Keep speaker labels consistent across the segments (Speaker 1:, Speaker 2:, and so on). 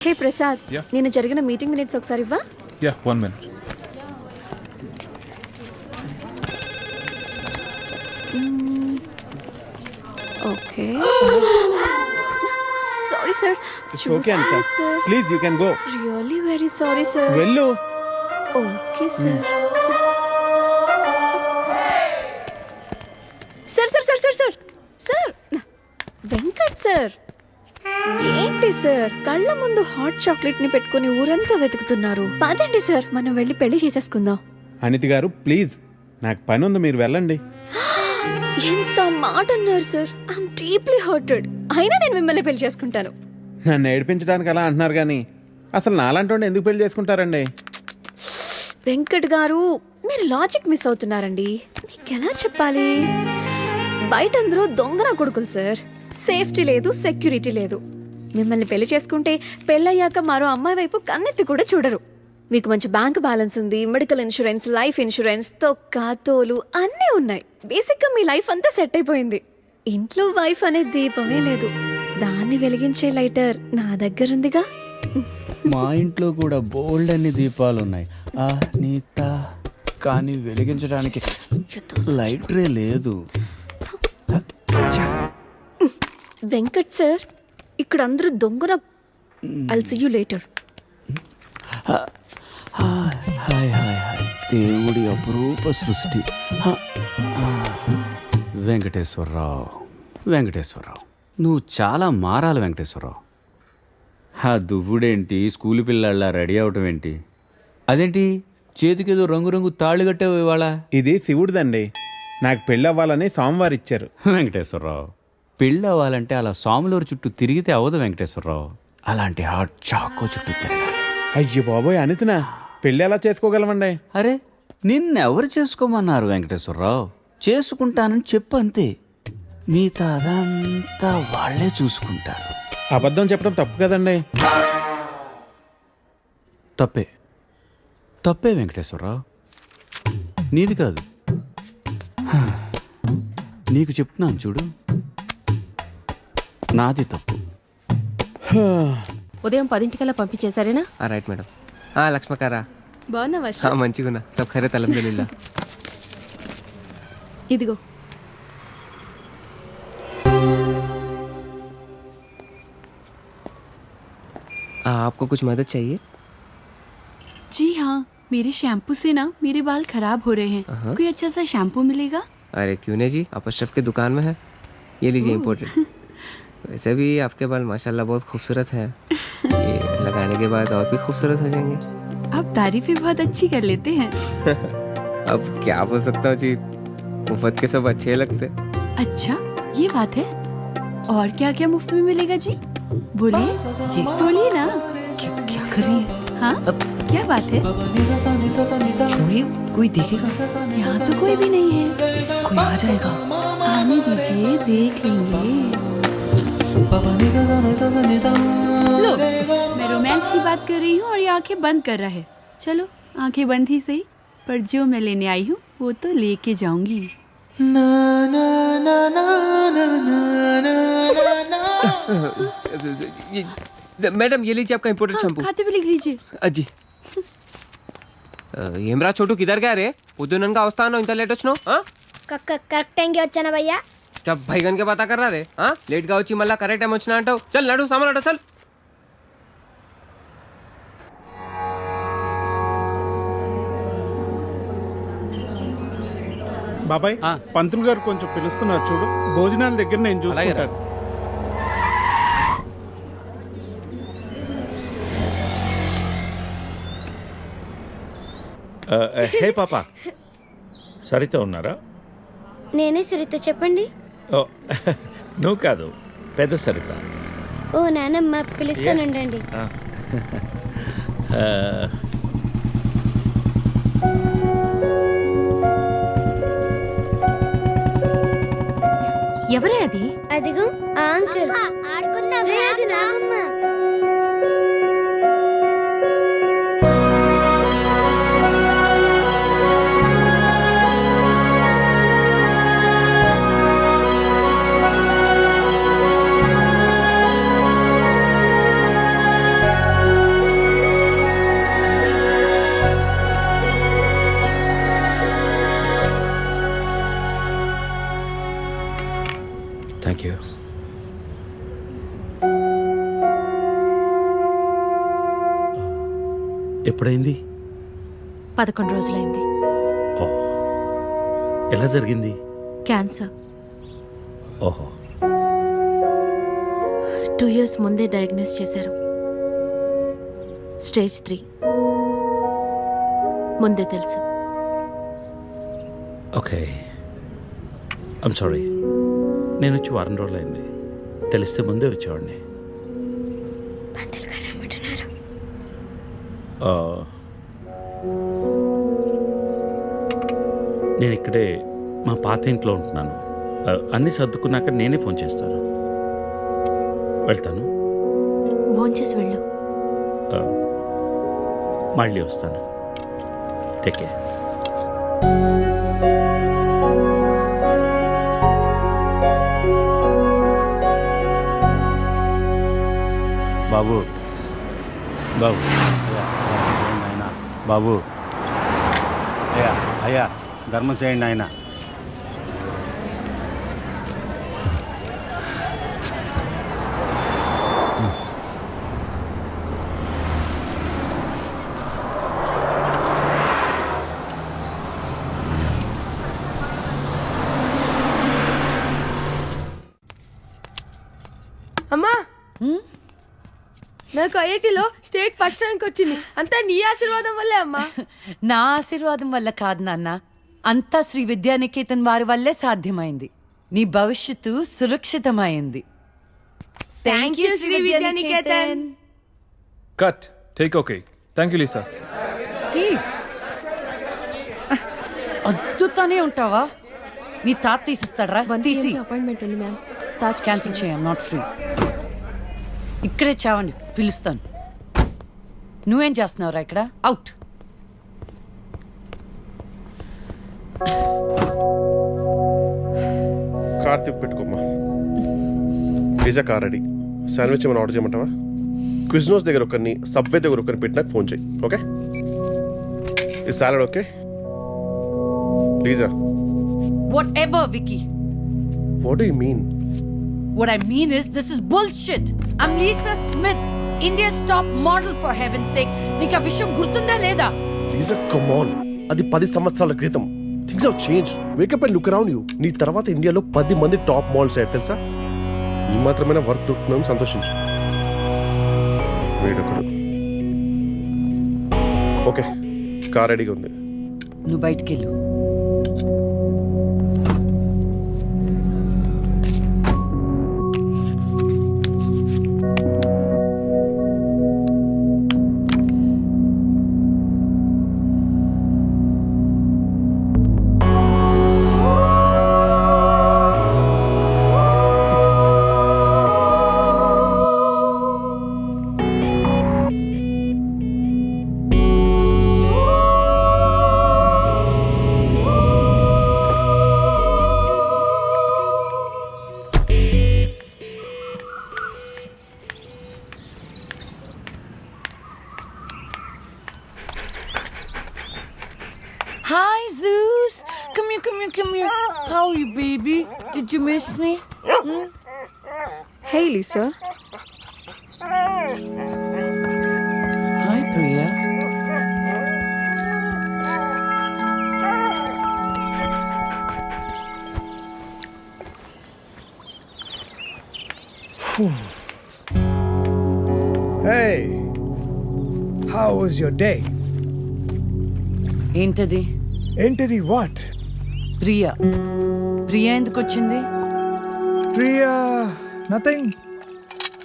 Speaker 1: హే Prasad,
Speaker 2: Yeah.
Speaker 1: నేను జరిగిన meeting minutes ఒకసారి ఇవ్వా?
Speaker 2: Yeah, 1 minute.
Speaker 1: Okay. Sorry sir.
Speaker 3: It's okay, Anita. Please, you can go.
Speaker 1: Really very sorry sir.
Speaker 3: వెళ్ళు.
Speaker 1: Okay sir. Sir sir sir sir sir sir Venkat sir, ఏంటి sir కళ్ళ ముందు hot chocolate ని పెట్టుకుని ఊరంతా వెతుకుతున్నారు? పదండి సార్, మనం వెళ్ళి పెళ్లి చేసేసుకుందాం.
Speaker 3: అనిత గారు ప్లీజ్, నాకు పని ఉంది, మీరు వెళ్ళండి.
Speaker 1: ఎంత మాట అన్నారు సార్. I'm deeply hurted. అయినా నేను మిమ్మల్ని పెళ్లి చేసుకుంటాను.
Speaker 3: నన్ను ఏడిపించడానికి అలా అంటున్నారు కానీ అసలు నాలంటోండి ఎందుకు పెళ్లి చేసుకుంటారండి?
Speaker 1: వెంకట్ గారు, మీరు లాజిక్ మిస్ అవుతున్నారండి. మీకు ఎలా చెప్పాలి? బయట అందరూ దొంగన కొడుకులు సార్. సేఫ్టీ లేదు, సెక్యూరిటీ లేదు. మిమ్మల్ని పెళ్లి చేసుకుంటే పెళ్ళయ్యాక మరో అమ్మాయి వైపు కన్నెత్తి కూడా చూడరు. మీకు మంచి బ్యాంక్ బ్యాలెన్స్ ఉంది, మెడికల్ ఇన్సూరెన్స్, లైఫ్ ఇన్సూరెన్స్, తొక్క తోలు అన్నీ ఉన్నాయి. బేసిక్ గా మీ లైఫ్ అంతా సెట్ అయిపోయింది. ఇంట్లో వైఫ్ అనే దీపమే లేదు, దాన్ని వెలిగించే లైటర్ నా దగ్గరుందిగా.
Speaker 4: మా ఇంట్లో కూడా బోల్డ్ అన్ని దీపాలున్నాయి నీత, కానీ వెలిగించడానికి లైటరే లేదు.
Speaker 1: వెంకట్ సార్, ఇక్కడ అందరూ దొంగన. I'll see you later.
Speaker 4: Hi hi hi, దేవుడి అపురూప సృష్టి. వెంకటేశ్వరరావు, వెంకటేశ్వరరావు, నువ్వు చాలా మారాలి వెంకటేశ్వరరావు. ఆ దువ్వుడేంటి, స్కూల్ పిల్లల్లా రెడీ అవటం ఏంటి? అదేంటి చేతికేదో రంగురంగు తాళ్ళు కట్టావు ఇవాళ?
Speaker 3: ఇది శివుడిదండి, నాకు పెళ్ళి అవ్వాలని స్వామివారు ఇచ్చారు.
Speaker 4: వెంకటేశ్వరరావు, పెళ్ళి అవ్వాలంటే అలా స్వాములూరు చుట్టూ తిరిగితే అవ్వదు వెంకటేశ్వరరావు. అలాంటి హాట్ చాకో చుట్టూ తిరగాలి.
Speaker 3: అయ్యో బాబోయ్ అనితనా, పెళ్ళి ఎలా చేసుకోగలమండి?
Speaker 4: అరే నిన్నెవరు చేసుకోమన్నారు వెంకటేశ్వరరావు? చేసుకుంటానని చెప్పు అంతే, మిగతా అదంతా వాళ్లే చూసుకుంటారు.
Speaker 3: అబద్ధం చెప్పడం తప్పు కదండి.
Speaker 4: తప్పే, తప్పే వెంకటేశ్వరరావు, నీది కాదు. నీకు చెప్తున్నాను చూడు, నాది తప్పు.
Speaker 1: ఉదయం 10 పంపించేశారేనా?
Speaker 5: Right madam. లక్ష్మకారా
Speaker 1: బాగున్నావా?
Speaker 5: మంచిగున్నా, సబ్ ఖైరత్ అల్హమ్దులిల్లా.
Speaker 1: ఇదిగో.
Speaker 5: आपको कुछ मदद चाहिए?
Speaker 6: जी हाँ, मेरे शैम्पू से ना मेरे बाल खराब हो रहे हैं। कोई अच्छा सा शैम्पू मिलेगा?
Speaker 5: अरे क्यों नहीं जी, आप अशरफ की दुकान में है, ये लीजिए इम्पोर्टेड। वैसे भी आपके बाल माशाल्लाह बहुत खूबसूरत हैं, ये लगाने के बाद और भी खूबसूरत हो जाएंगे।
Speaker 6: आप तारीफें बहुत अच्छी कर लेते हैं।
Speaker 5: अब क्या बोल सकता हूँ जी, मुफ्त के सब अच्छे लगते।
Speaker 6: अच्छा ये बात है, और क्या क्या मुफ्त में मिलेगा जी? बोलिए बोलिए ना।
Speaker 5: क्या कर रही है?
Speaker 6: हाँ क्या बात है?
Speaker 5: छोड़िए, कोई देखेगा?
Speaker 6: यहाँ तो कोई भी नहीं है।
Speaker 5: कोई आ जाएगा।
Speaker 6: आने दीजिए, देख लेंगे। लो, मैं रोमांस की बात कर रही हूँ और ये आंखें बंद कर रहा है। चलो आंखें बंद ही सही, पर जो मैं लेने आई हूँ वो तो लेके जाऊंगी।
Speaker 5: मैडम ये लीजिए आपका इम्पोर्टेड शैम्पू।
Speaker 6: खाते भी लिख लीजिए।
Speaker 5: అజ్జి ఏమ్రా చోటు కిదర్ గా రే, పొద్దుననగా వస్తాను ఇంత లేట్ వచ్చినావు?
Speaker 7: కరెక్ట్ టైంకి వచ్చానా భయ్యా?
Speaker 5: భైగన్ కే పతా కర్రా రే, లేట్ గా వచ్చి మళ్ళా కరెక్ట్ టైం వచ్చినా అంటావు. చల్ నడు, సామాన్ అట చల్.
Speaker 8: బాబాయ్, పంతులు గారు కొంచెం పిలుస్తున్నారు చూడు, భోజనాల దగ్గర నేను చూసుకుంటాను.
Speaker 9: హే పాప, సరిత ఉన్నారా?
Speaker 7: నేనే సరిత, చెప్పండి.
Speaker 9: ఓ నువ్వు కాదు, పెద్ద సరిత.
Speaker 7: ఓ నానమ్మ, పిలుస్తానండి.
Speaker 6: ఎవరే అది?
Speaker 7: అదిగో ఆ అంకుల్. రే, అది నానమ్మ.
Speaker 9: ఎప్పుడైంది?
Speaker 2: 11 రోజులైంది.
Speaker 9: ఓ, ఎలా జరిగింది?
Speaker 2: క్యాన్సర్.
Speaker 9: ఓహో.
Speaker 2: 2 years ముందే డయాగ్నోస్ చేశారు. స్టేజ్ 3. ముందే తెలుసు.
Speaker 9: Okay, I'm sorry. నేను వచ్చి 1 రోజులైంది. తెలిస్తే ముందే వచ్చేవాడిని. నేను ఇక్కడే మా పాత ఇంట్లో ఉంటున్నాను. అన్నీ సర్దుకున్నాక నేనే ఫోన్ చేస్తాను. వెళ్తాను.
Speaker 2: భోంచేసి వెళ్ళు.
Speaker 9: మళ్ళీ వస్తాను. Take care.
Speaker 10: బాబు బాబు నాయన బాబు, అయ్యా అయ్యా ధర్మం చేయండి నాయన.
Speaker 11: అమ్మా, నాకు ఐఐటీలో స్టేట్ ఫస్ట్ ర్యాంక్ వచ్చింది. అంతా నీ ఆశీర్వాదం వల్లే అమ్మా.
Speaker 12: నా ఆశీర్వాదం వల్ల కాదు నాన్న, అంతా శ్రీ విద్యానికేతన్ వారి వల్లే సాధ్యమైంది. నీ భవిష్యత్తు సురక్షితమైంది.
Speaker 11: Thank you Sri Vidyanikethan.
Speaker 13: Cut. Take okay. Thank you Lisa.
Speaker 12: అద్దుతానే ఉంటావా? నీ తాత తీసిస్తాడరా? తీసి.
Speaker 2: అపాయింట్మెంట్ ఉంది మ్యామ్.
Speaker 12: తాజ్ క్యాన్సిల్ చేయం, నాట్ ఫ్రీ. ఇక్కడే చావండి, పిలుస్తాను. నువ్వేం చేస్తున్నావురా ఇక్కడ? అవుట్.
Speaker 14: కార్తీక్ పెట్టుకోమ్మా. Pizza car ready. శాండ్విచ్ ఏమైనా ఆర్డర్ చేయమంటావా? క్విజ్నోస్ దగ్గర ఒకరిని, సబ్వే దగ్గర ఒకరిని పెట్టి నాకు ఫోన్ చేయి. ఓకే? ఈ salad okay? లీజా.
Speaker 12: Whatever, Vicky.
Speaker 14: What do you mean?
Speaker 12: What I mean is, this is bullshit. I'm Lisa Smith, India's top model, for heaven's sake. నీకు ఆ విషయం గుర్తుందా లేదా?
Speaker 14: లీజా, కమ్ ఆన్. అది 10 సంవత్సరాల క్రితం. Things have changed. Wake up and look around you. నీ తర్వాత ఇండియాలో 10 మంది టాప్ మోడల్స్ అయ్యారు తెలుసా? ఈ మాత్రమైనా వర్క్ దొరుకుతుందని సంతోషించు. వీడొకడు. ఓకే, కార్ రెడీగా ఉంది.
Speaker 12: నువ్వు బయటికి వెళ్ళు. Hi, Zeus. Come here, come here, come here. How are you, baby? Did you miss me?
Speaker 1: Hey, Lisa.
Speaker 12: Hi, Priya.
Speaker 15: Hey, how was your day?
Speaker 12: ఏంటది?
Speaker 15: ఏంటది? What?
Speaker 12: ప్రియా. ప్రియా ఎందుకు వచ్చింది?
Speaker 15: Priya, nothing.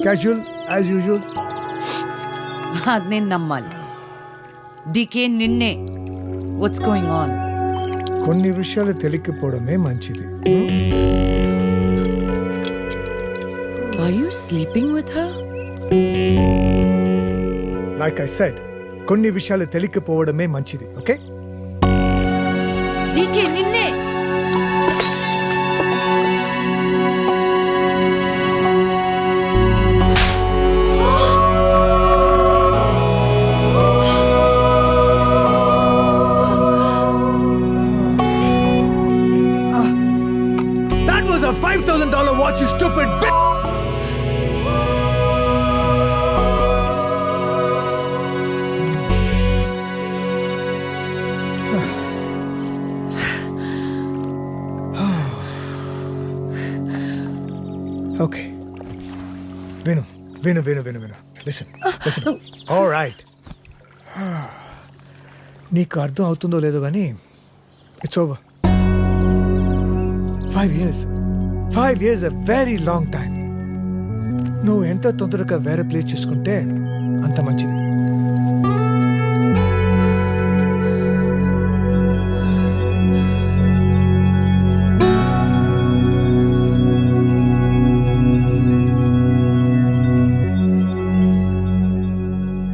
Speaker 15: Casual, as usual.
Speaker 12: అది నేను నమ్మాలి. DK నిన్నే. What's going on?
Speaker 15: కొన్ని విషయాలు తెలియకపోవడమే మంచిది.
Speaker 12: Are you sleeping with her?
Speaker 15: Like I said, కొన్ని విషయాలు తెలియకపోవడమే మంచిది. ఓకే?
Speaker 12: డీకే నిన్నే.
Speaker 15: That was a $5,000 watch, you stupid bitch! విను విను విను విను లిసన్ లిసన్ ఆల్ రైట్. నీకు అర్థం అవుతుందో లేదో కానీ it's over. 5 years. 5 years a very long time. నువ్వు ఎంత తొందరగా వేరే ప్లేస్ చూసుకుంటే అంత మంచిది.